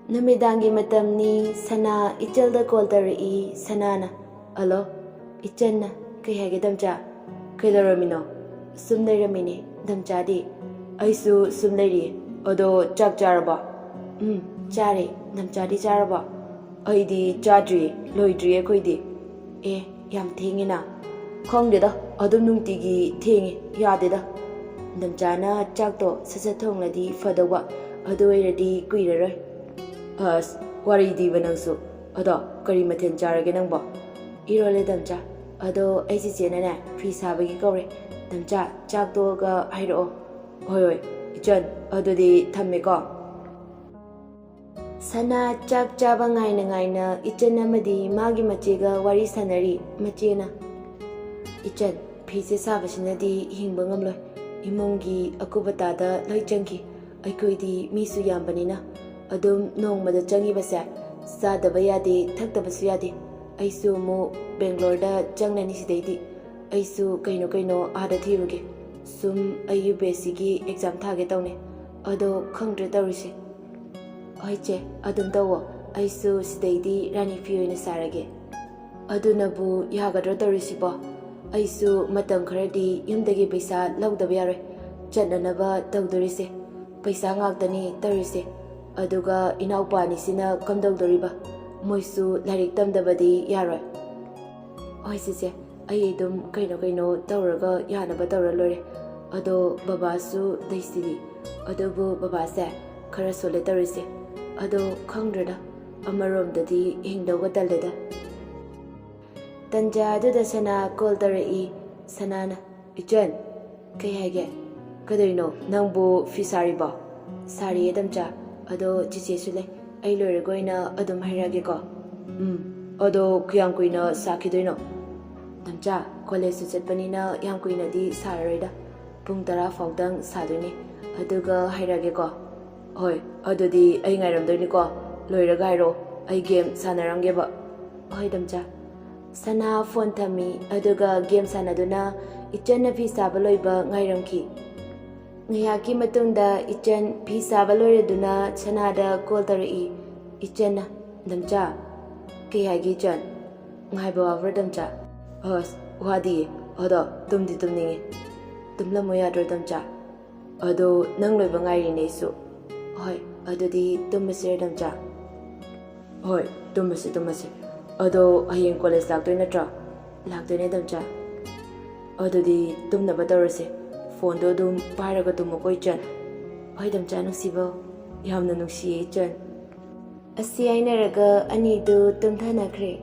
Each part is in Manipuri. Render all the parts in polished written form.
Numidangi matamni sana ichalda call tari sanana. Alo, ichanna kay hage damcha. Kailaramino, sumnairamini, damchadi. Aisu sumnairi, odo chak jaraba. Chari, damchadi jaraba. Aidi chadri, loidri koidi. Yam thingina. Kongdida, adum nungtigi thingi, yadida. Damchana chakto sasathong ladi fadawa, adoiradi kuirara. Wari di banangsu, ado kari mathen jarage nangba. Irole damcha, ado aisi chenana, fi sabagi kaure. Damcha chakto ga hairo. Hoi, ichan, ado di thammeko. Sana chak chaba ngaina ichan amadi magi machega wari sanari machena. Ichan, pise sabasinadi hingba ngamloi. Imongi akubatada loi changki. Aikoidi misu yambanina. Adum nongmada changi basa. Sadaba yade, thaktabasu yade. Aisu mo Bangalore da changnani sidaidi. Aisu kaino ada thiruge. Sum ayu besigi exam thage tawne. Ado khangdre tawrisi. Oiche, adum tawo. Aisu sidaidi rani fiyoina sarage. Adunabu yagadra tawrisi ba. Aisu matam kharadi yumdagi paisa lawdaba yare. Chatnanaba tawdorise. Paisa ngagtani tawrise. Aduga inaupani sina kamdawdoriba. Moisu larik tamdabadi yaroi. Oi sise, ai dum kaino tawraga yanaba tawra lore. Ado babasu daisidi. Adobu babase khara sole tawrise. Ado khangdrada amaromdadi hingdawa taldeda. Tanja aduda sana call tarai sanana. Ichan, kay hage. Kadoino nangbu fisariba. Sari edamcha. Ado chiche sule. Ay lore goina adum hairage ko. Ado kuyang kuina sakidoino. Damcha, college chatpanina yang kuina di saraida. Pung tara faudang saduni. Aduga hairage ko. Hoi, ado di ay ngairamdoini ko. Loira gairo, ay game sanarange ba. Hoi damcha. Sana phone thami aduga game sanaduna ichan na phi saba loiba ngairamki. Ngayaki matungda ichan phi saba loireduna sanada call tarai ichan damcha kayagi chan ngaiba wavra damcha. Wadi odo tumdi tumningi tumlamoyadro damcha. Ado nang loiba ngairi nesu. Hoi, ado di tumasir damcha. Hoi, tumasi. Ado hayeng college laktoi natra laktoi ne damcha. Ado di tumnaba tawrase phone do dum pairaga tumokoi chan. Hoi damcha nungsibo yamna nungsiye chan. Asi ainaraga anidu tumthanakre.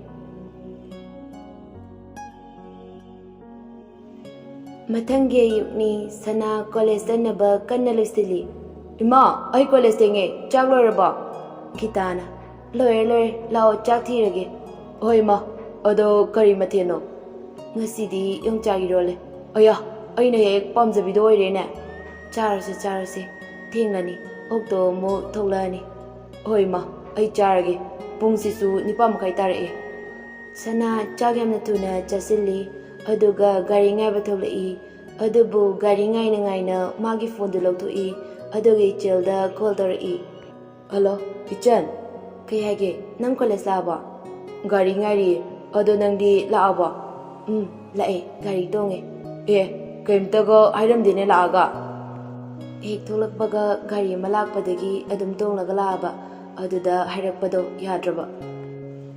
Mathangi ayukni sana college danaba kanna loisili. Ima, ay college tenge chak loiraba. Kitana, loire lao chak thirage. Hoi ma, ado kari mateno. Ngasidi yung chagirole. Aya, ay na hek pamzabido oirene. Charase. Tinglani, okto mo tolani. Hoi ma, ay charage. Pungsisu nipamakay tarae. Sana chagyam na tuna chasili. Aduga gari ngay batolai. Adubu gari ngay na magi phone dulaw to i. Aduga ichilda call tarai. Alo, ichan. Kaya hage, nang college laba. Gari ngari, ado nang di laaba. Lae, gari tonge. Kaimtaga ayram dine laaga. Tholakpaga gari malakpadagi adum tonglaga laaba. Aduda hayrakpado yadraba.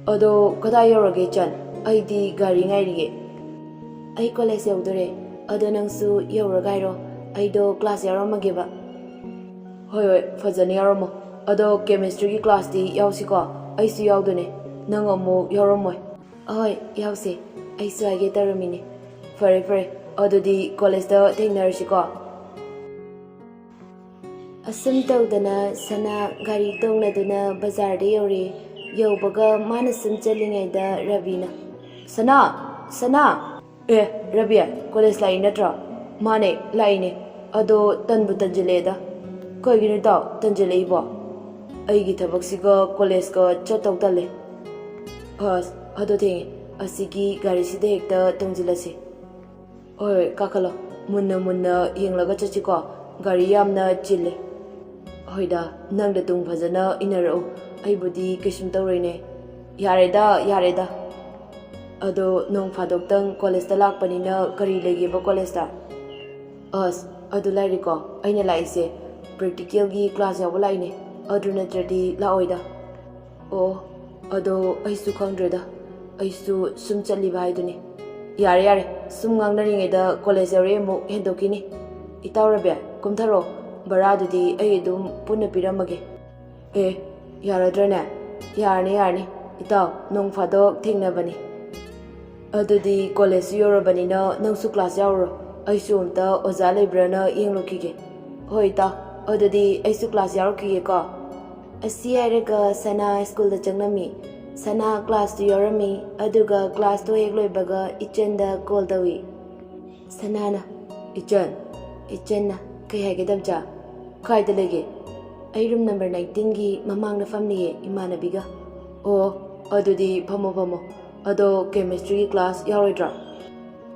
Ado kada yorage chan, ay di gari ngairige. Ay college yaudore, ado nangsu yoragairo, ay do class yaramagiba. Hoi, fazani yaramo. Ado chemistry class di yausiko, ay si yaudune. Nang amu yauramoy. Ahoy, yause. Ay suage taramini. Fare. Ado di college da thengnarasiko. Asum tawdana sana gari tongladuna bazar da yauri. Yaubaga mana sum chalingaida Rabina. Sana. Rabia, college lai natra. Mane, laine. Ado tanbu tanjileda. Koigini daw tanjilei ba. Aigi thabaksiga college ka chatau tale. Ado thingi, asigi gari sida hekta tongzilasi. Oi, kakalo, munna yenglaga chachiko, gari yamna chile. Hoida, nangda tung phajana inarao, ꯑꯩꯕꯨꯗꯤ ꯀꯩꯁꯨꯝ ꯇꯧꯔꯣꯏꯅꯦ. ꯌꯥꯔꯦꯗ. ꯑꯗꯣ ꯅꯣꯡ ꯐꯥꯗꯣꯛꯇꯪ ꯀꯣꯂꯦꯖꯇ ꯂꯥꯛꯄꯅꯤꯅ ꯀꯔꯤ ꯂꯩꯒꯦꯕ ꯀꯣꯂꯦꯖꯇ? ꯑꯁ ꯑꯗꯨ ꯂꯥꯏꯔꯤꯀꯣ, ꯑꯩꯅ ꯂꯥꯛꯏꯁꯦ ꯄ꯭ꯔꯦꯛꯇꯤꯀꯦꯜꯒꯤ ꯀ꯭ꯂꯥꯁ ꯌꯥꯎꯕ ꯂꯥꯛꯏꯅꯦ. ꯑꯗꯨ ꯅꯠꯇ꯭ꯔꯗꯤ ꯂꯥꯛꯑꯣꯏꯗ. ꯑꯣ ꯑꯗꯣ ꯑꯩꯁꯨ ꯈꯪꯗ꯭ꯔꯦꯗ. ꯑꯩꯁꯨ ꯁꯨꯝ ꯆꯠꯂꯤꯕ ꯍꯥꯏꯗꯨꯅꯤ. ꯌꯥꯔꯦ ꯁꯨꯝ ꯉꯥꯡꯅꯔꯤꯉꯩꯗ ꯀꯣꯂꯦꯖ ꯌꯧꯔꯦ ꯑꯃꯨꯛ ꯍꯦꯟꯗꯣꯛꯈꯤꯅꯤ. ꯏꯇꯥꯎ ꯔꯕꯤ ꯀꯨꯝꯊꯔꯣ. ꯕꯔꯥꯗꯨꯗꯤ ꯑꯩ ꯑꯗꯨꯝ ꯄꯨꯟꯅ ꯄꯤꯔꯝꯃꯒꯦ. ꯌꯥꯔꯗ꯭ꯔꯅꯦ? ꯌꯥꯔꯅꯤ. ꯏꯇꯥꯎ ꯅꯣꯡ ꯐꯥꯗꯣꯛ ꯊꯦꯡꯅꯕꯅꯤ. ꯑꯗꯨꯗꯤ ꯀꯣꯂꯦꯖꯁꯨ ꯌꯧꯔꯕꯅꯤꯅ ꯅꯪꯁꯨ ꯀ꯭ꯂꯥꯁ ꯌꯥꯎꯔꯨꯔꯣ. ꯑꯩꯁꯨ ꯑꯝꯇ ꯑꯣꯖꯥ ꯂꯩꯕ꯭ꯔꯥꯅ ꯌꯦꯡꯂꯨꯈꯤꯒꯦ. ꯍꯣꯏ ꯏꯇꯥꯎ, ꯑꯗꯨꯗꯤ ꯑꯩꯁꯨ ꯀ꯭ꯂꯥꯁ ꯌꯥꯎꯔꯛꯈꯤꯒꯦꯀꯣ. ꯑꯁꯤ ꯍꯥꯏꯔꯒ ꯁꯅꯥ ꯁ꯭ꯀꯨꯜꯗ ꯆꯪꯂꯝꯃꯤ. ꯁꯅꯥ ꯀ꯭ꯂꯥꯁꯇꯨ ꯌꯥꯎꯔꯝꯃꯤ. ꯑꯗꯨꯒ ꯀ꯭ꯂꯥꯁꯇꯣ ꯍꯦꯛ ꯂꯣꯏꯕꯒ ꯏꯆꯟꯗ ꯀꯣꯜ ꯇꯧꯏ. ꯁꯅꯥꯅ, ꯏꯆꯟꯅ ꯀꯩ ꯍꯥꯏꯒꯦ ꯗꯝꯆꯥ? ꯀꯥꯏꯗ ꯂꯩꯒꯦ? ꯑꯩ ꯔꯨꯝ ꯅꯝꯕꯔ 19ꯒꯤ ꯃꯃꯥꯡꯗ ꯐꯝꯂꯤꯌꯦ ꯏꯃꯥꯟꯅꯕꯤꯒ. ꯑꯣ ꯑꯗꯨꯗꯤ ꯐꯝꯃꯣ. ꯑꯗꯣ ꯀꯦꯃꯤꯁꯇ꯭ꯔꯤꯒꯤ ꯀ꯭ꯂꯥꯁ ꯌꯥꯎꯔꯣꯏꯗ꯭ꯔꯥ?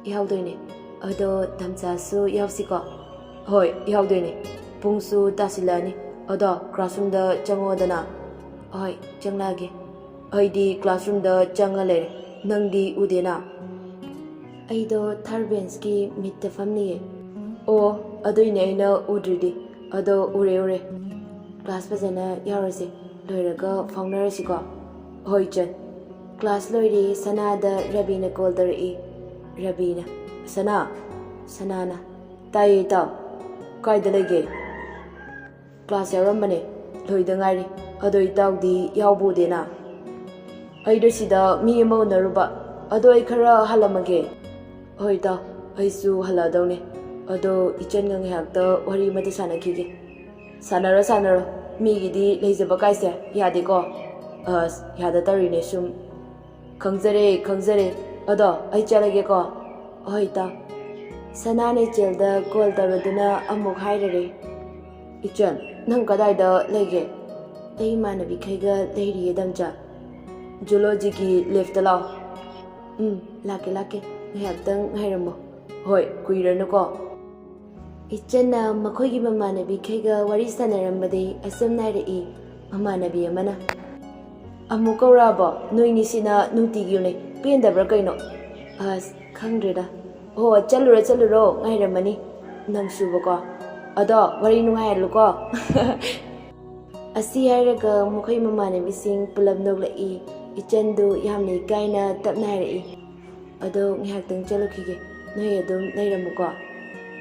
ꯌꯥꯎꯗꯣꯏꯅꯦ. ꯑꯗꯣ ꯗꯝꯆꯥꯁꯨ ꯌꯥꯎꯁꯤꯀꯣ? ꯍꯣꯏ ꯌꯥꯎꯗꯣꯏꯅꯦ. ꯄꯨꯡꯁꯨ ꯇꯥꯁꯤꯜꯂꯛꯑꯅꯤ. ꯑꯗꯣ ꯀ꯭ꯂꯥꯁꯔꯨꯝꯗ ꯆꯪꯉꯣꯗꯅ. ꯍꯣꯏ ꯆꯪꯂꯛꯑꯒꯦ. ꯑꯩꯗꯤ ꯀ꯭ꯂꯥꯁꯔꯨꯝꯗ ꯆꯪꯉ ꯂꯩꯔꯦ. ꯅꯪꯗꯤ ꯎꯗꯦꯅ? ꯑꯩꯗꯣ ꯊꯥꯔꯠ ꯕꯦꯟꯁꯀꯤ ꯃꯤꯠꯇ ꯐꯝꯂꯤꯌꯦ. ꯑꯣ ꯑꯗꯨꯏꯅꯦ ꯑꯩꯅ ꯎꯗ꯭ꯔꯤꯗꯤ. ꯑꯗꯣ ꯎꯔꯦ. ꯀ꯭ꯂꯥꯁ ꯐꯖꯅ ꯌꯥꯎꯔꯁꯦ. ꯂꯣꯏꯔꯒ ꯐꯥꯎꯅꯔꯁꯤꯀꯣ? ꯍꯣꯏ ꯏꯆꯟ. ꯀ꯭ꯂꯥꯁ ꯂꯣꯏꯔꯦ. ꯁꯅꯥꯗ ꯔꯕꯤꯅ ꯀꯣꯜ ꯇꯧꯔꯛꯏ. ꯔꯕꯤꯅ, ꯁꯅꯥꯅ, ꯇꯥꯏꯌꯦ ꯏꯇꯥꯎ. ꯀꯥꯏꯗ ꯂꯩꯒꯦ? ꯀ꯭ꯂꯥꯁ ꯌꯥꯎꯔꯝꯕꯅꯦ. ꯂꯣꯏꯗ ꯉꯥꯏꯔꯤ. ꯑꯗꯣ ꯏꯇꯥꯎꯗꯤ ꯌꯥꯎꯕ ꯎꯗꯦꯅ? ꯑꯩꯗꯣ ꯁꯤꯗ ꯃꯤ ꯑꯃ ꯎꯅꯔꯨꯕ. ꯑꯗꯣ ꯑꯩ ꯈꯔ ꯍꯜꯂꯝꯃꯒꯦ. ꯍꯣꯏ ꯏꯇꯥꯎ, ꯑꯩꯁꯨ ꯍꯜꯂꯛꯑꯗꯧꯅꯦ. ꯑꯗꯣ ꯏꯆꯟꯒ ꯉꯥꯏꯍꯥꯛꯇ ꯋꯥꯔꯤ ꯑꯃꯇ ꯁꯥꯟꯅꯈꯤꯒꯦ. ꯁꯥꯟꯅꯔꯣ. ꯃꯤꯒꯤꯗꯤ ꯂꯩꯖꯕ ꯀꯥꯏꯁꯦ ꯌꯥꯗꯦꯀꯣ? ꯑꯁ ꯌꯥꯗ ꯇꯧꯔꯤꯅꯦ ꯁꯨꯝ. ꯈꯪꯖꯔꯦ. ꯑꯗꯣ ꯑꯩ ꯆꯠꯂꯒꯦꯀꯣ? ꯍꯣꯏ ꯏꯇꯥꯎ. ꯁꯅꯥꯅ ꯏꯆꯦꯜꯗ ꯀꯣꯜ ꯇꯧꯔꯗꯨꯅ ꯑꯃꯨꯛ ꯍꯥꯏꯔꯔꯦ. ꯏꯆꯟ, ꯅꯪ ꯀꯗꯥꯏꯗ ꯂꯩꯒꯦ? ꯑꯩ ꯏꯃꯥꯟꯅꯕꯤꯈꯩꯒ ꯂꯩꯔꯤꯌꯦ ꯗꯝꯆꯥ. ꯖꯨꯂꯣꯖꯤꯒꯤ ꯂꯦꯐꯇ ꯂꯥꯛꯑꯣ. ꯂꯥꯛꯀꯦ. ꯉꯥꯏꯍꯥꯛꯇꯪ ꯉꯥꯏꯔꯝꯃꯣ. ꯍꯣꯏ ꯀꯨꯏꯔꯅꯨꯀꯣ. ꯏꯆꯟꯅ ꯃꯈꯣꯏꯒꯤ ꯃꯃꯥꯟꯅꯕꯤꯈꯩꯒ ꯋꯥꯔꯤ ꯁꯥꯟꯅꯔꯝꯕꯗꯩ ꯑꯁꯨꯝꯅ ꯍꯥꯏꯔꯛꯏ ꯃꯃꯥꯟꯅꯕꯤ ꯑꯃꯅ. ꯑꯃꯨꯛ ꯀꯧꯔꯛꯑꯕꯣ? ꯅꯣꯏꯅꯤꯁꯤꯅ ꯅꯨꯡꯇꯤꯒꯤ ꯎꯅꯩ. ꯄꯦꯟꯗꯕ꯭ꯔꯥ ꯀꯩꯅꯣ? ꯑꯁ ꯈꯪꯗ꯭ꯔꯦꯗ. ꯍꯣ ꯆꯠꯂꯨꯔꯣ. ꯉꯥꯏꯔꯝꯃꯅꯤ. ꯅꯪꯁꯨꯕꯀꯣ. ꯑꯗꯣ ꯋꯥꯔꯤ ꯅꯨꯡꯉꯥꯏꯍꯜꯂꯨꯀꯣ. ꯑꯁꯤ ꯍꯥꯏꯔꯒ ꯃꯈꯣꯏ ꯃꯃꯥꯟꯅꯕꯤꯁꯤꯡ ꯄꯨꯂꯞ ꯅꯣꯛꯂꯛꯏ. ꯏꯆꯟꯗꯨ ꯌꯥꯝꯅ ꯏꯀꯥꯏꯅ ꯇꯞꯅ ꯍꯥꯏꯔꯛꯏ. ꯑꯗꯣ ꯉꯥꯏꯍꯥꯛꯇꯪ ꯆꯠꯂꯨꯈꯤꯒꯦ. ꯅꯣꯏ ꯑꯗꯨꯝ ꯂꯩꯔꯝꯃꯨꯀꯣ.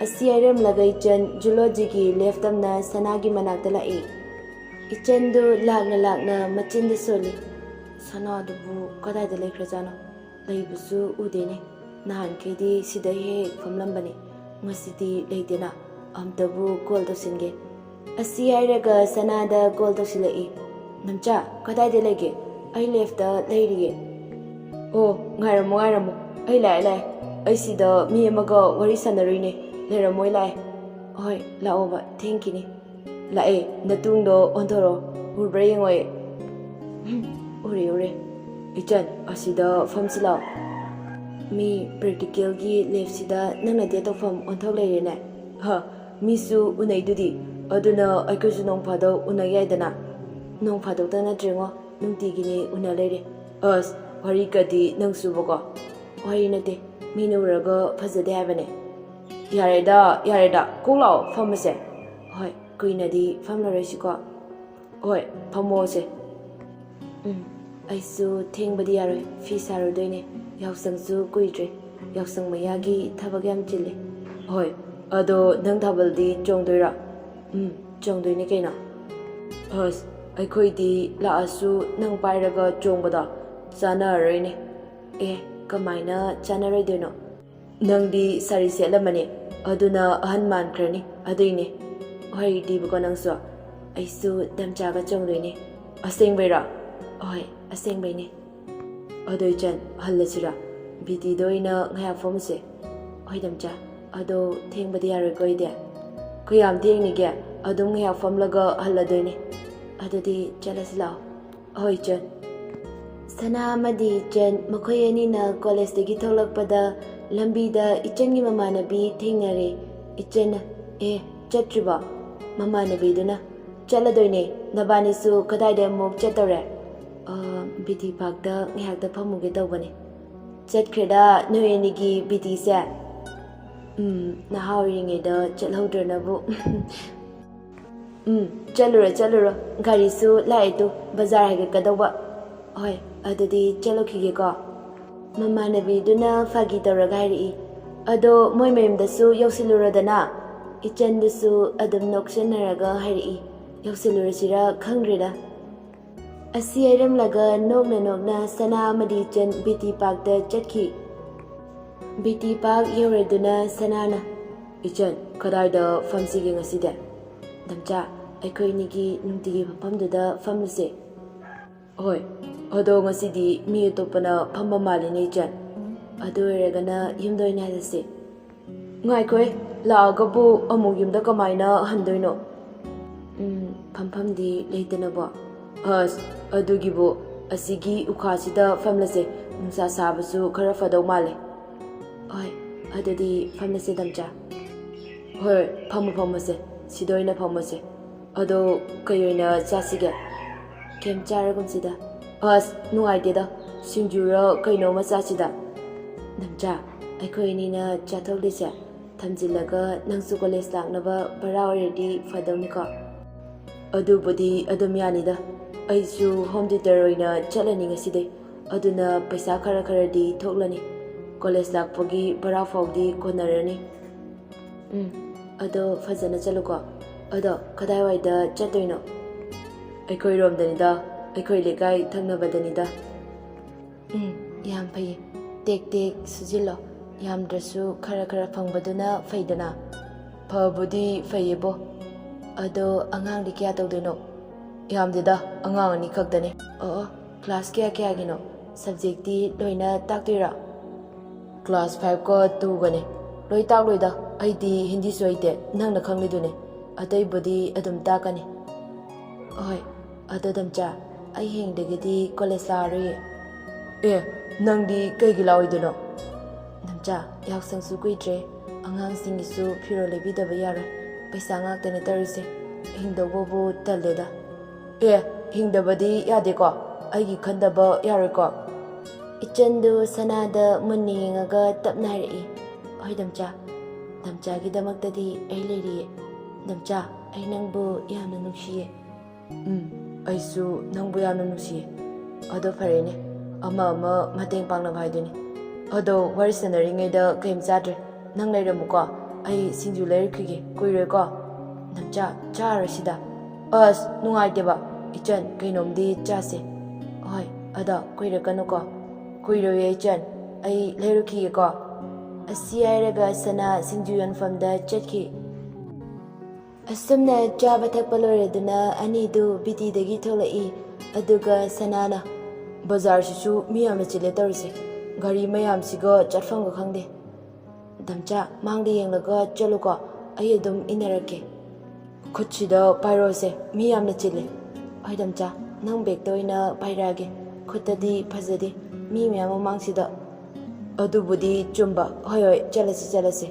ꯑꯁꯤ ꯍꯥꯏꯔꯝꯂꯒ ꯏꯆꯟ ꯖꯨꯂꯣꯖꯤꯒꯤ ꯂꯦꯐ ꯇꯝꯅ ꯁꯅꯥꯒꯤ ꯃꯅꯥꯛꯇ ꯂꯥꯛꯏ. ꯏꯆꯟꯗꯨ ꯂꯥꯛꯅ ꯃꯆꯤꯟꯗ ꯁꯣꯜꯂꯤ. ꯁꯅꯥꯗꯨꯕꯨ ꯀꯗꯥꯏꯗ ꯂꯩꯈ꯭ꯔꯖꯥꯠꯅꯣ? ꯂꯩꯕꯁꯨ ꯎꯗꯦꯅꯦ. ꯅꯍꯥꯟꯈꯩꯗꯤ ꯁꯤꯗ ꯍꯦꯛ ꯐꯝꯂꯝꯕꯅꯤ. ꯉꯁꯤꯗꯤ ꯂꯩꯇꯦꯅ. ꯑꯝꯇꯕꯨ ꯀꯣꯜ ꯇꯧꯁꯤꯟꯒꯦ. ꯑꯁꯤ ꯍꯥꯏꯔꯒ ꯁꯅꯥꯗ ꯀꯣꯜ ꯇꯧꯁꯤꯜꯂꯛꯏ. ꯅꯝꯆꯥ ꯀꯗꯥꯏꯗ ꯂꯩꯒꯦ? ꯑꯩ ꯂꯦꯐꯇ ꯂꯩꯔꯤꯌꯦ. ꯑꯣ ꯉꯥꯏꯔꯝꯃꯣ. ꯑꯩ ꯂꯥꯛꯑꯦ. ꯑꯩ ꯁꯤꯗ ꯃꯤ ꯑꯃꯒ ꯋꯥꯔꯤ ꯁꯥꯟꯅꯔꯨꯏꯅꯦ. ꯂꯩꯔꯝꯃꯣꯏ ꯂꯥꯛꯑꯦ. ꯍꯣꯏ ꯂꯥꯛꯑꯣꯕ ꯊꯦꯡꯈꯤꯅꯤ. ꯂꯥꯛꯑꯦ. ꯅꯇꯨꯡꯗꯣ ꯑꯣꯟꯊꯣꯔꯛꯑꯣ. ꯎꯕ꯭ꯔꯥ ꯌꯦꯡꯉꯣꯏ. ꯎꯔꯦ. ꯏꯆꯟ ꯑꯁꯤꯗ ꯐꯝꯁꯤ ꯂꯥꯛꯑꯣ. ꯃꯤ ꯄ꯭ꯔꯦꯛꯇꯤꯀꯦꯜꯒꯤ ꯂꯦꯞꯁꯤꯗ ꯅꯪꯅ ꯗꯦꯠ ꯇꯧꯐꯝ ꯑꯣꯟꯊꯣꯛ ꯂꯩꯔꯦꯅꯦ. ꯃꯤꯁꯨ ꯎꯅꯩꯗꯨꯗꯤ. ꯑꯗꯨꯅ ꯑꯩꯈꯣꯏꯁꯨ ꯅꯣꯡ ꯐꯥꯗꯣꯛ ꯎꯅ ꯌꯥꯏꯗꯅ. ꯅꯣꯡ ꯐꯥꯗꯣꯛꯇ ꯅꯠꯇ꯭ꯔꯦꯉꯣ. ꯅꯨꯡꯇꯤꯒꯤꯅꯤ ꯎꯅ ꯂꯩꯔꯦ. ꯑꯁ ꯋꯥꯔꯤꯒꯗꯤ ꯅꯪꯁꯨꯕꯀꯣ. ꯋꯥꯔꯤ ꯅꯠꯇꯦ. ꯃꯤꯅ ꯎꯔꯒ ꯐꯖꯗꯦ ꯍꯥꯏꯕꯅꯦ. ꯌꯥꯔꯦꯗ. ꯀꯣꯛ ꯂꯥꯛꯑꯣ ꯐꯝꯃꯁꯦ. ꯍꯣꯏ ꯀꯨꯏꯅꯗꯤ ꯐꯝꯂꯔꯣꯏꯁꯤꯀꯣ. ꯍꯣꯏ ꯐꯝꯃꯣꯁꯦ. ꯑꯩꯁꯨ ꯊꯦꯡꯕꯗꯤ ꯌꯥꯔꯣꯏ. ꯐꯤ ꯁꯥꯔꯨꯗꯣꯏꯅꯦ. ꯌꯥꯎꯁꯪꯁꯨ ꯀꯨꯏꯗ꯭ꯔꯦ. ꯌꯥꯎꯁꯪ ꯃꯌꯥꯒꯤ ꯊꯕꯛ ꯌꯥꯝ ꯆꯤꯜꯂꯦ. ꯍꯣꯏ ꯑꯗꯣ ꯅꯪ ꯊꯥꯕꯜꯗꯤ ꯆꯣꯡꯗꯣꯏꯔꯥ? ꯆꯣꯡꯗꯣꯏꯅꯦ ꯀꯩꯅꯣ. ꯑꯁ ꯑꯩꯈꯣꯏꯗꯤ ꯂꯥꯛꯑꯁꯨ ꯅꯪ ꯄꯥꯏꯔꯒ ꯆꯣꯡꯕꯗꯣ ꯆꯥꯟꯅꯔꯔꯣꯏꯅꯦ. ꯀꯃꯥꯏꯅ ꯆꯥꯟꯅꯔꯣꯏꯗꯣꯏꯅꯣ? ꯅꯪꯗꯤ ꯁꯥꯔꯤ ꯁꯦꯠꯂꯝꯃꯅꯤ. ꯑꯗꯨꯅ ꯑꯍꯟ ꯃꯥꯟꯈ꯭ꯔꯅꯤ. ꯑꯗꯨꯏꯅꯦ. ꯋꯥꯔꯤꯗꯤꯕꯀꯣ ꯅꯪꯁꯨ. ꯑꯩꯁꯨ ꯗꯝꯆꯥꯒ ꯆꯣꯡꯗꯣꯏꯅꯦ. ꯑꯁꯦꯡꯕꯩꯔꯥ? ꯍꯣꯏ ꯑꯁꯦꯡꯕꯩꯅꯦ. ꯑꯗꯣ ꯏꯆꯟ ꯍꯜꯂꯁꯤꯔꯥ? ꯕꯤꯇꯤꯗ ꯑꯣꯏꯅ ꯉꯥꯏꯍꯥꯛ ꯐꯝꯃꯨꯁꯦ. ꯍꯣꯏ ꯗꯝꯆꯥ. ꯑꯗꯣ ꯊꯦꯡꯕꯗꯤ ꯌꯥꯔꯣꯏꯀꯣ ꯑꯩꯗꯤ? ꯀꯌꯥꯝ ꯊꯦꯡꯅꯤꯒꯦ? ꯑꯗꯨꯝ ꯉꯥꯏꯍꯥꯛ ꯐꯝꯂꯒ ꯍꯜꯂꯗꯣꯏꯅꯦ. ꯑꯗꯨꯗꯤ ꯆꯠꯂꯁꯤ ꯂꯥꯛꯑꯣ. ꯍꯣꯏ ꯏꯆꯟ. ꯁꯅꯥ ꯑꯃꯗꯤ ꯏꯆꯟ ꯃꯈꯣꯏ ꯑꯅꯤꯅ ꯀꯣꯂꯦꯖꯇꯒꯤ ꯊꯣꯛꯂꯛꯄꯗ ꯂꯝꯕꯤꯗ ꯏꯆꯟꯒꯤ ꯃꯃꯥꯟꯅꯕꯤ ꯊꯦꯡꯅꯔꯦ. ꯏꯆꯟꯅ ꯆꯠꯇ꯭ꯔꯤꯕꯣ? ꯃꯃꯥꯟꯅꯕꯤꯗꯨꯅ ꯆꯠꯂꯗꯣꯏꯅꯦ ꯅꯕꯥꯅꯤꯁꯨ ꯀꯗꯥꯏꯗ ꯑꯃꯨꯛ ꯆꯠꯇꯧꯔꯦ ꯕꯤꯇꯤ ꯄꯥꯔꯛꯇ ꯉꯥꯏꯍꯥꯛꯇ ꯐꯝꯃꯨꯒꯦ ꯇꯧꯕꯅꯦ ꯆꯠꯈ꯭ꯔꯦꯗ ꯅꯣꯏ ꯑꯅꯤꯒꯤ ꯕꯤꯇꯤꯁꯦ ꯅꯍꯥ ꯑꯣꯏꯔꯤꯉꯩꯗ ꯆꯠꯍꯧꯗ꯭ꯔꯅꯕꯨ ꯆꯠꯂꯨꯔꯣ ꯒꯥꯔꯤꯁꯨ ꯂꯥꯛꯑꯦ ꯇꯨ ꯕꯖꯥꯔ ꯍꯥꯏꯒꯠꯀꯗꯧꯕ ꯍꯣꯏ ꯑꯗꯨꯗꯤ ꯆꯠꯂꯨꯈꯤꯒꯦꯀꯣ ꯃꯃꯥꯟꯅꯕꯤꯗꯨꯅ ꯐꯥꯒꯤ ꯇꯧꯔꯒ ꯍꯥꯏꯔꯛꯏ ꯑꯗꯣ ꯃꯣꯏ ꯃꯌꯨꯝꯗꯁꯨ ꯌꯧꯁꯤꯜꯂꯨꯔꯗꯅ ꯏꯆꯟꯗꯨꯁꯨ ꯑꯗꯨꯝ ꯅꯣꯛꯁꯟꯅꯔꯒ ꯍꯥꯏꯔꯛꯏ ꯌꯧꯁꯤꯜꯂꯨꯔꯁꯤꯔ ꯈꯪꯗ꯭ꯔꯦꯗ ꯑꯁꯤ ꯍꯥꯏꯔꯝꯂꯒ ꯅꯣꯛꯅ ꯁꯅꯥ ꯑꯃꯗꯤ ꯏꯆꯟ ꯕꯤꯇꯤ ꯄꯥꯔꯛꯇ ꯆꯠꯈꯤ ꯕꯤꯇꯤ ꯄꯥꯔꯛ ꯌꯧꯔꯗꯨꯅ ꯁꯅꯥꯅ ꯏꯆꯟ ꯀꯗꯥꯏꯗ ꯐꯝꯁꯤꯒꯦ ꯉꯁꯤꯗꯤ ꯗꯝꯆꯥ ꯑꯩꯈꯣꯏ ꯑꯅꯤꯒꯤ ꯅꯨꯡꯇꯤꯒꯤ ꯃꯐꯝꯗꯨꯗ ꯐꯝꯂꯨꯁꯦ ꯍꯣꯏ ꯑꯗꯣ ꯉꯁꯤꯗꯤ ꯃꯤ ꯑꯇꯣꯞꯄꯅ ꯐꯝꯕ ꯃꯥꯜꯂꯤꯅꯦ ꯏꯆꯟ ꯑꯗꯨ ꯑꯣꯏꯔꯒꯅ ꯌꯨꯝꯗ ꯑꯣꯏꯅ ꯍꯜꯂꯁꯤ ꯉꯥꯏꯈꯣꯏ ꯂꯥꯛꯑꯒꯕꯨ ꯑꯃꯨꯛ ꯌꯨꯝꯗ ꯀꯃꯥꯏꯅ ꯍꯟꯗꯣꯏꯅꯣ ꯐꯝꯐꯝꯗꯤ ꯂꯩꯇꯅꯕꯣ ꯑꯁ ꯑꯗꯨꯒꯤꯕꯨ ꯑꯁꯤꯒꯤ ꯎꯈꯥꯁꯤꯗ ꯐꯝꯂꯁꯦ ꯅꯨꯡꯁꯥ ꯁꯥꯕꯁꯨ ꯈꯔ ꯐꯗꯧ ꯃꯥꯜꯂꯦ ꯍꯣꯏ ꯑꯗꯨꯗꯤ ꯐꯝꯂꯁꯦ ꯗꯝꯆꯥ ꯍꯣꯏ ꯐꯝꯃꯁꯦ ꯁꯤꯗ ꯑꯣꯏꯅ ꯐꯝꯃꯁꯦ ꯑꯗꯣ ꯀꯩ ꯑꯣꯏꯅ ꯆꯥꯁꯤꯒꯦ ꯀꯦꯝ ꯆꯥꯔꯒꯨꯝꯁꯤꯗ ꯑꯁ ꯅꯨꯡꯉꯥꯏꯇꯦꯗ ꯁꯤꯡꯖꯨꯔ ꯀꯩꯅꯣꯝꯃ ꯆꯥꯁꯤꯗ ꯗꯝꯆꯥ ꯑꯩꯈꯣꯏ ꯑꯅꯤꯅ ꯆꯥꯊꯣꯛꯂꯤꯁꯦ ꯊꯝꯖꯤꯜꯂꯒ ꯅꯪꯁꯨ ꯀꯣꯂꯦꯖ ꯂꯥꯛꯅꯕ ꯚꯔꯥ ꯑꯣꯏꯔꯗꯤ ꯐꯗꯧꯅꯤꯀꯣ ꯑꯗꯨꯕꯨꯗꯤ ꯑꯗꯨꯝ ꯌꯥꯅꯤꯗ ꯑꯩꯁꯨ ꯍꯣꯝ ꯇ꯭ꯌꯨꯇꯔ ꯑꯣꯏꯅ ꯆꯠꯂꯅꯤ ꯉꯁꯤꯗꯤ ꯑꯗꯨꯅ ꯄꯩꯁꯥ ꯈꯔꯗꯤ ꯊꯣꯛꯂꯅꯤ ꯀꯣꯂꯦꯖ ꯂꯥꯛꯄꯒꯤ ꯚꯔꯥ ꯐꯥꯎꯗꯤ ꯀꯣꯟꯅꯔꯅꯤ ꯑꯗꯣ ꯐꯖꯅ ꯆꯠꯂꯨꯀꯣ ꯑꯗꯣ ꯀꯗꯥꯏꯋꯥꯏꯗ ꯆꯠꯇꯣꯏꯅꯣ ꯑꯩꯈꯣꯏꯔꯣꯝꯗꯅꯤꯗ ꯑꯩꯈꯣꯏ ꯂꯩꯀꯥꯏ ꯊꯪꯅꯕꯗꯅꯤꯗ ꯌꯥꯝ ꯐꯩꯌꯦ ꯇꯦꯛ ꯁꯨꯖꯤꯜꯂꯣ ꯌꯥꯝꯗ꯭ꯔꯁꯨ ꯈꯔ ꯐꯪꯕꯗꯨꯅ ꯐꯩꯗꯅ ꯐꯕꯨꯗꯤ ꯐꯩꯌꯦꯕꯣ ꯑꯗꯣ ꯑꯉꯥꯡꯗꯤ ꯀꯌꯥ ꯇꯧꯗꯣꯏꯅꯣ ꯌꯥꯝꯗꯦꯗ ꯑꯉꯥꯡ 2 ꯈꯛꯇꯅꯤ ꯀ꯭ꯂꯥꯁ ꯀꯌꯥꯒꯤꯅꯣ ꯁꯕꯖꯦꯛꯇꯤ ꯂꯣꯏꯅ ꯇꯥꯛꯇꯣꯏꯔꯥ ꯀ꯭ꯂꯥꯁ 5ꯒ 2ꯒꯅꯤ ꯂꯣꯏ ꯇꯥꯛꯂꯣꯏꯗ ꯑꯩꯗꯤ ꯍꯤꯟꯗꯤꯁꯨ ꯍꯩꯇꯦ ꯅꯪꯅ ꯈꯪꯂꯤꯗꯨꯅꯤ ꯑꯇꯩꯕꯨꯗꯤ ꯑꯗꯨꯝ ꯇꯥꯛꯀꯅꯤ ꯍꯣꯏ ꯑꯗꯣ ꯗꯝꯆꯥ ꯑꯩ ꯍꯌꯦꯡꯗꯒꯤꯗꯤ ꯀꯣꯂꯦꯖ ꯂꯥꯛꯑꯔꯣꯏꯌꯦ ꯅꯪꯗꯤ ꯀꯩꯒꯤ ꯂꯥꯛꯑꯣꯏꯗꯣꯏꯅꯣ ꯗꯝꯆꯥ ꯌꯥꯎꯁꯪꯁꯨ ꯀꯨꯏꯗ꯭ꯔꯦ ꯑꯉꯥꯡꯁꯤꯡꯒꯤꯁꯨ ꯐꯤꯔꯣꯜ ꯂꯩꯕꯤꯗꯕ ꯌꯥꯔꯣꯏ ꯄꯩꯁꯥ ꯉꯥꯛꯇꯅꯦ ꯇꯧꯔꯤꯁꯦ ꯍꯤꯡꯗꯧꯕꯕꯨ ꯇꯜꯂꯦꯗ ꯍꯤꯡꯗꯕꯗꯤ ꯌꯥꯗꯦꯀꯣ ꯑꯩꯒꯤ ꯈꯟꯗꯕ ꯌꯥꯔꯣꯏꯀꯣ ꯏꯆꯟꯗꯨ ꯁꯅꯥꯗ ꯃꯨꯟꯅ ꯌꯦꯡꯉꯒ ꯇꯞꯅ ꯍꯥꯏꯔꯛꯏ ꯍꯣꯏ ꯗꯝꯆꯥꯒꯤꯗꯃꯛꯇꯗꯤ ꯑꯩ ꯂꯩꯔꯤꯌꯦ ꯗꯝꯆꯥ ꯑꯩ ꯅꯪꯕꯨ ꯌꯥꯝꯅ ꯅꯨꯡꯁꯤꯌꯦ ꯑꯩꯁꯨ ꯅꯪꯕꯨ ꯌꯥꯝꯅ ꯅꯨꯡꯁꯤꯌꯦ ꯑꯗꯣ ꯐꯔꯦꯅꯦ ꯑꯃ ꯃꯇꯦꯡ ꯄꯥꯡꯅꯕ ꯍꯥꯏꯗꯨꯅꯤ ꯑꯗꯣ ꯋꯥꯔꯤ ꯁꯥꯟꯅꯔꯤꯉꯩꯗ ꯀꯩꯝ ꯆꯥꯗ꯭ꯔꯦ ꯅꯪ ꯂꯩꯔꯝꯃꯨꯀꯣ ꯑꯩ ꯁꯤꯡꯖꯨ ꯂꯩꯔꯛꯈꯤꯒꯦ ꯀꯨꯏꯔꯣꯏꯀꯣ ꯗꯝꯆꯥ ꯆꯥꯔꯁꯤꯗ ꯑꯁ ꯅꯨꯡꯉꯥꯏꯇꯦꯕ ꯏꯆꯟ ꯀꯩꯅꯣꯝꯗꯤ ꯆꯥꯁꯦ ꯍꯣꯏ ꯑꯗꯣ ꯀꯨꯏꯔꯛꯀꯅꯨꯀꯣ ꯀꯨꯏꯔꯣꯏꯌꯦ ꯏꯆꯟ ꯑꯩ ꯂꯩꯔꯨꯈꯤꯒꯦꯀꯣ ꯑꯁꯤ ꯍꯥꯏꯔꯒ ꯁꯅꯥ ꯁꯤꯡꯖꯨ ꯌꯣꯟꯐꯝꯗ ꯆꯠꯈꯤ ꯑꯁꯨꯝꯅ ꯆꯥꯕ ꯊꯛꯄ ꯂꯣꯏꯔꯗꯨꯅ ꯑꯅꯤꯗꯨ ꯕꯤꯇꯤꯗꯒꯤ ꯊꯣꯛꯂꯛꯏ ꯑꯗꯨꯒ ꯁꯅꯥꯅ ꯕꯖꯥꯔꯁꯤꯁꯨ ꯃꯤ ꯌꯥꯝꯅ ꯆꯤꯜꯂꯦ ꯇꯧꯔꯤꯁꯦ ꯒꯥꯔꯤ ꯃꯌꯥꯝꯁꯤꯒ ꯆꯠꯐꯝꯒ ꯈꯪꯗꯦ ꯗꯝꯆꯥ ꯃꯥꯡꯗ ꯌꯦꯡꯂꯒ ꯆꯠꯂꯨꯀꯣ ꯑꯩ ꯑꯗꯨꯝ ꯏꯟꯅꯔꯛꯀꯦ ꯈꯨꯠꯁꯤꯗ ꯄꯥꯏꯔꯣꯁꯦ ꯃꯤ ꯌꯥꯝꯅ ꯆꯤꯜꯂꯦ ꯍꯣꯏ ꯗꯝꯆꯥ ꯅꯪ ꯕꯦꯛꯇ ꯑꯣꯏꯅ ꯄꯥꯏꯔꯛꯑꯒꯦ ꯈꯨꯠꯇꯗꯤ ꯐꯖꯗꯦ ꯃꯤ ꯃꯌꯥꯝ ꯃꯃꯥꯡꯁꯤꯗ ꯑꯗꯨꯕꯨꯗꯤ ꯆꯨꯝꯕ ꯍꯣꯏ ꯆꯠꯂꯁꯤ